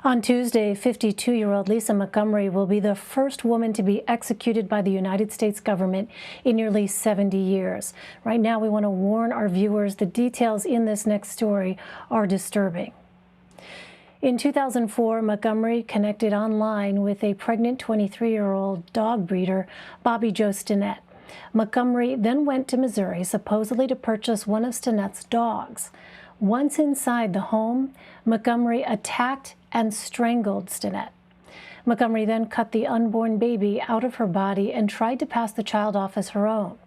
On Tuesday, 52-year-old Lisa Montgomery will be the first woman to be executed by the United States government in nearly 70 years. Right now, we want to warn our viewers the details in this next story are disturbing. In 2004, Montgomery connected online with a pregnant 23-year-old dog breeder, Bobbie Jo Stinnett. Montgomery then went to Missouri, supposedly to purchase one of Stinnett's dogs. Once inside the home, Montgomery attacked and strangled Stinnett. Montgomery then cut the unborn baby out of her body and tried to pass the child off as her own.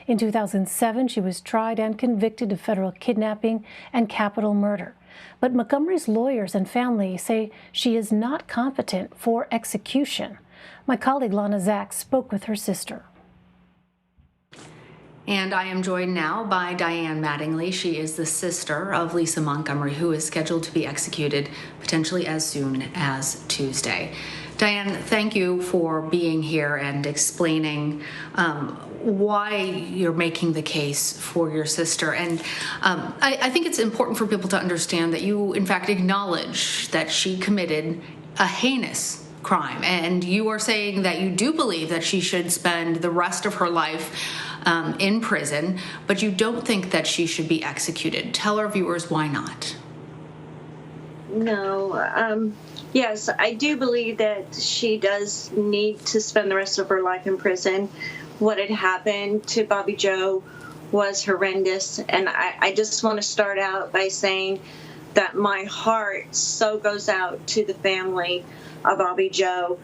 In 2007, she was tried and convicted of federal kidnapping and capital murder. But Montgomery's lawyers and family say she is not competent for execution. My colleague Lana Zak spoke with her sister. And I am joined now by Diane Mattingly. She is the sister of Lisa Montgomery, who is scheduled to be executed potentially as soon as Tuesday. Diane, thank you for being here and explaining why you're making the case for your sister. And I think it's important for people to understand that you, in fact, acknowledge that she committed a heinous crime. And you are saying that you do believe that she should spend the rest of her life in prison, but you don't think that she should be executed. Tell our viewers why not. No. Yes, I do believe that she does need to spend the rest of her life in prison. What had happened to Bobbie Jo was horrendous, and I just want to start out by saying that my heart so goes out to the family of Bobbie Jo,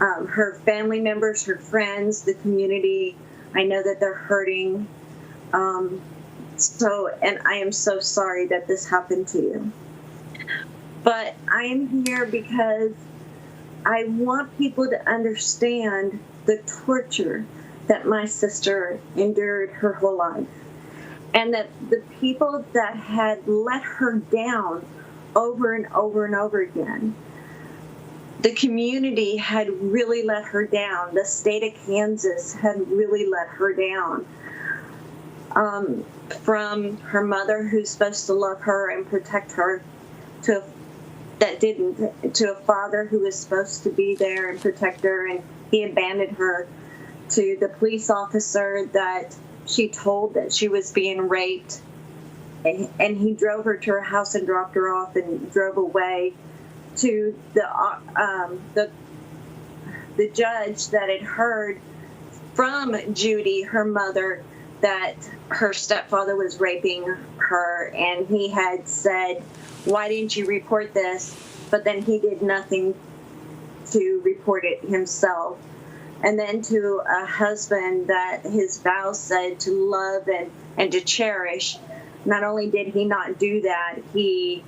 her family members, her friends, the community. I know that they're hurting. And I am so sorry that this happened to you. But I am here because I want people to understand the torture that my sister endured her whole life. And that the people that had let her down over and over and over again, the community had really let her down. The state of Kansas had really let her down. From her mother, who's supposed to love her and protect her, to a father who was supposed to be there and protect her, and he abandoned her, to the police officer that she told that she was being raped, and he drove her to her house and dropped her off and drove away, to the judge that had heard from Judy, her mother, that her stepfather was raping her, and he had said, "Why didn't you report this?" But then he did nothing to report it himself. And then to a husband that his vows said to love and to cherish. Not only did he not do that, he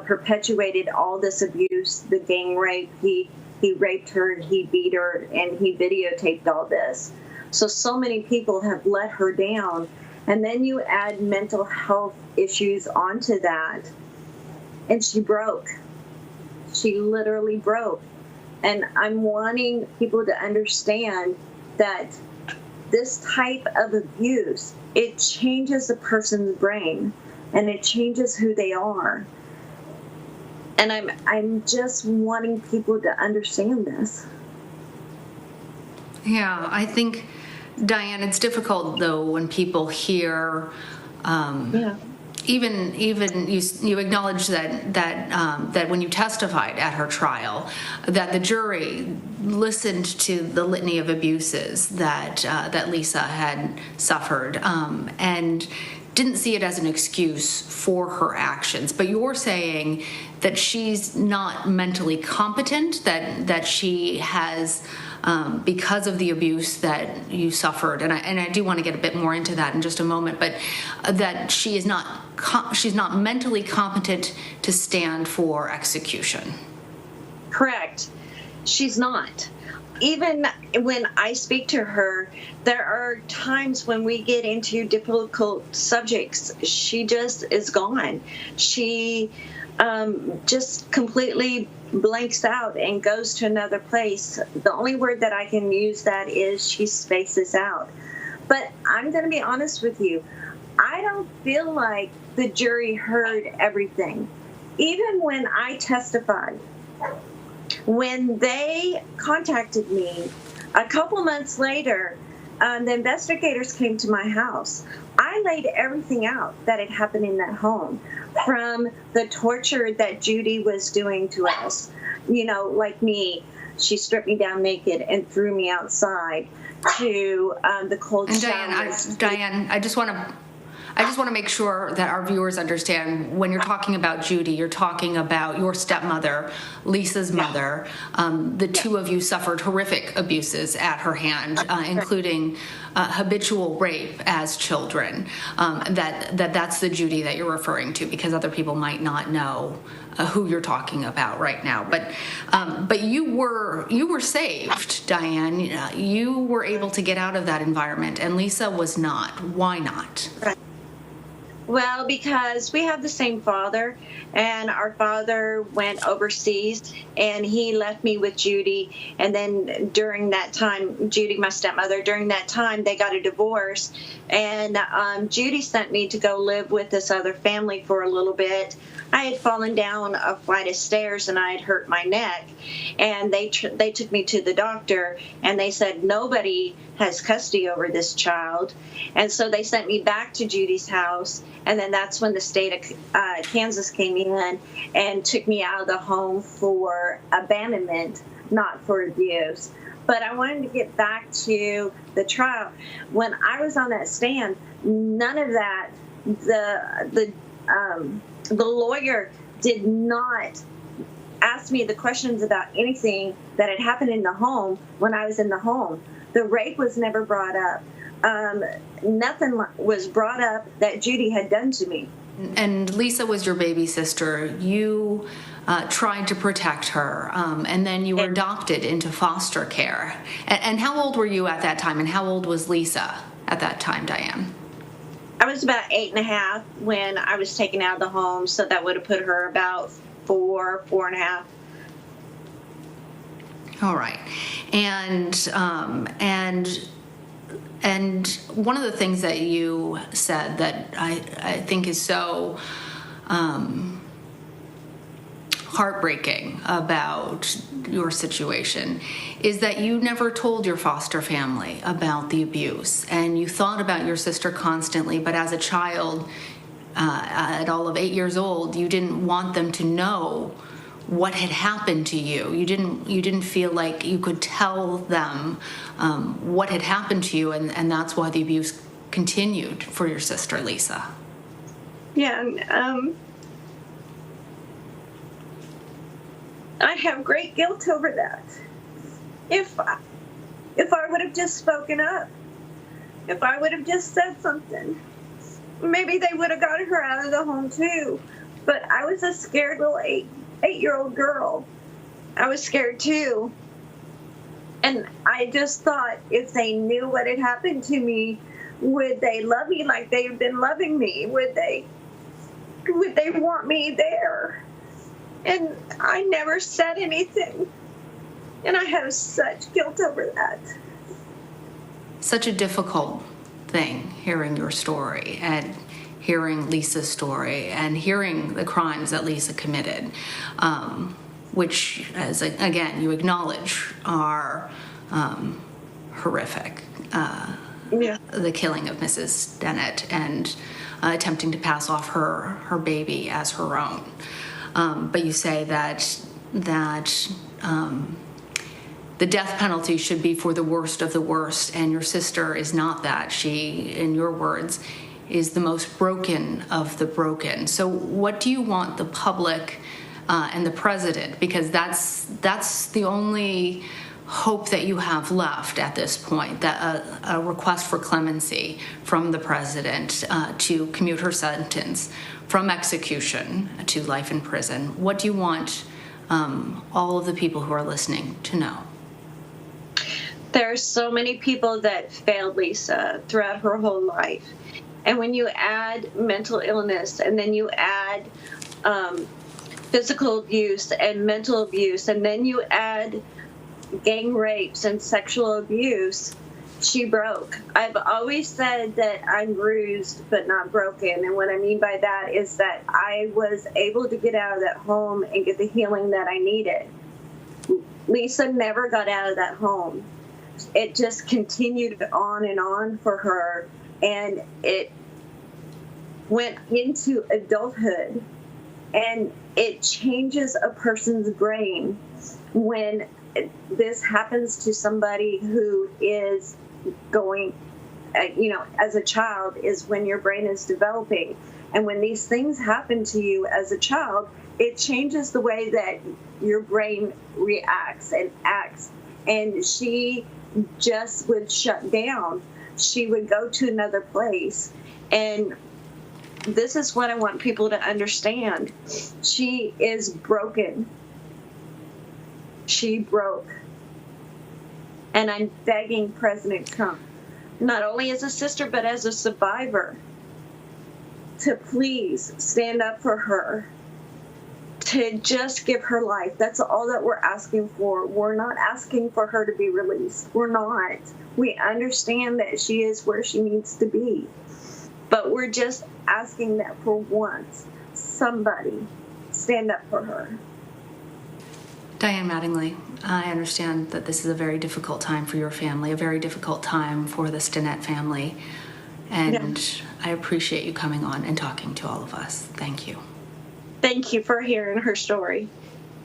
perpetuated all this abuse, the gang rape. He raped her, he beat her, and he videotaped all this. So many people have let her down. And then you add mental health issues onto that, and she broke. She literally broke. And I'm wanting people to understand that this type of abuse, it changes a person's brain, and it changes who they are. And I'm just wanting people to understand this. Yeah, I think, Diane, it's difficult though when people hear, even you acknowledge that when you testified at her trial, that the jury listened to the litany of abuses that Lisa had suffered, and didn't see it as an excuse for her actions. But you're saying that she's not mentally competent, that she has, because of the abuse that you suffered, and I do want to get a bit more into that in just a moment, but that she's not mentally competent to stand for execution. Correct. She's not. Even when I speak to her, there are times when we get into difficult subjects, she just is gone. She just completely blanks out and goes to another place. The only word that I can use that is she spaces out. But I'm going to be honest with you. I don't feel like the jury heard everything. even when I testified, when they contacted me a couple months later, the investigators came to my house. I laid everything out that had happened in that home, from the torture that Judy was doing to us. You know, like me, she stripped me down naked and threw me outside, to the cold showers. Diane, I just want to make sure that our viewers understand, when you're talking about Judy, you're talking about your stepmother, Lisa's mother. The two of you suffered horrific abuses at her hand, including habitual rape as children. That's the Judy that you're referring to, because other people might not know who you're talking about right now. But you were saved, Diane. You were able to get out of that environment, and Lisa was not. Why not? Right. Well, because we have the same father, and our father went overseas, and he left me with Judy. And then during that time, Judy, my stepmother, during that time, they got a divorce. And Judy sent me to go live with this other family for a little bit. I had fallen down a flight of stairs and I had hurt my neck. And they took me to the doctor, and they said nobody has custody over this child. And so they sent me back to Judy's house. And then that's when the state of Kansas came in and took me out of the home for abandonment, not for abuse. But I wanted to get back to the trial. When I was on that stand, none of that, the lawyer did not ask me the questions about anything that had happened in the home when I was in the home. The rape was never brought up. Nothing was brought up that Judy had done to me. And Lisa was your baby sister. You tried to protect her, and then you were adopted into foster care. And how old were you at that time, and how old was Lisa at that time, Diane? I was about 8.5 when I was taken out of the home, so that would have put her about 4.5. All right. And one of the things that you said that I think is so heartbreaking about your situation is that you never told your foster family about the abuse, and you thought about your sister constantly, but as a child, at all of 8 years old, you didn't want them to know what had happened to you. You didn't feel like you could tell them what had happened to you, and that's why the abuse continued for your sister, Lisa. Yeah, I have great guilt over that. If I would have just spoken up, if I would have just said something, maybe they would have got her out of the home too. But I was a scared little eight-year-old girl. I was scared too. And I just thought, if they knew what had happened to me, would they love me like they've been loving me? Would they want me there? And I never said anything. And I have such guilt over that. Such a difficult thing, hearing your story and hearing Lisa's story and hearing the crimes that Lisa committed, which, as again, you acknowledge are horrific. The killing of Mrs. Stinnett and attempting to pass off her baby as her own. But you say that the death penalty should be for the worst of the worst, and your sister is not that. She, in your words, is the most broken of the broken. So what do you want the public and the president, because that's the only hope that you have left at this point, that a request for clemency from the president to commute her sentence from execution to life in prison. What do you want all of the people who are listening to know? There are so many people that failed Lisa throughout her whole life. And when you add mental illness, and then you add physical abuse and mental abuse, and then you add gang rapes and sexual abuse she broke. I've always said that I'm bruised but not broken. And what I mean by that is that I was able to get out of that home and get the healing that I needed. Lisa never got out of that home. It just continued on and on for her. And it went into adulthood. And it changes a person's brain when this happens to somebody who is going, as a child, is when your brain is developing. And when these things happen to you as a child, it changes the way that your brain reacts and acts. And she just would shut down. She would go to another place. And this is what I want people to understand. She is broken. She broke. And I'm begging President Trump, not only as a sister, but as a survivor, to please stand up for her, to just give her life. That's all that we're asking for. We're not asking for her to be released. We're not. We understand that she is where she needs to be. But we're just asking that for once, somebody stand up for her. Diane Mattingly, I understand that this is a very difficult time for your family, a very difficult time for the Stinnett family, and I appreciate you coming on and talking to all of us. Thank you. Thank you for hearing her story.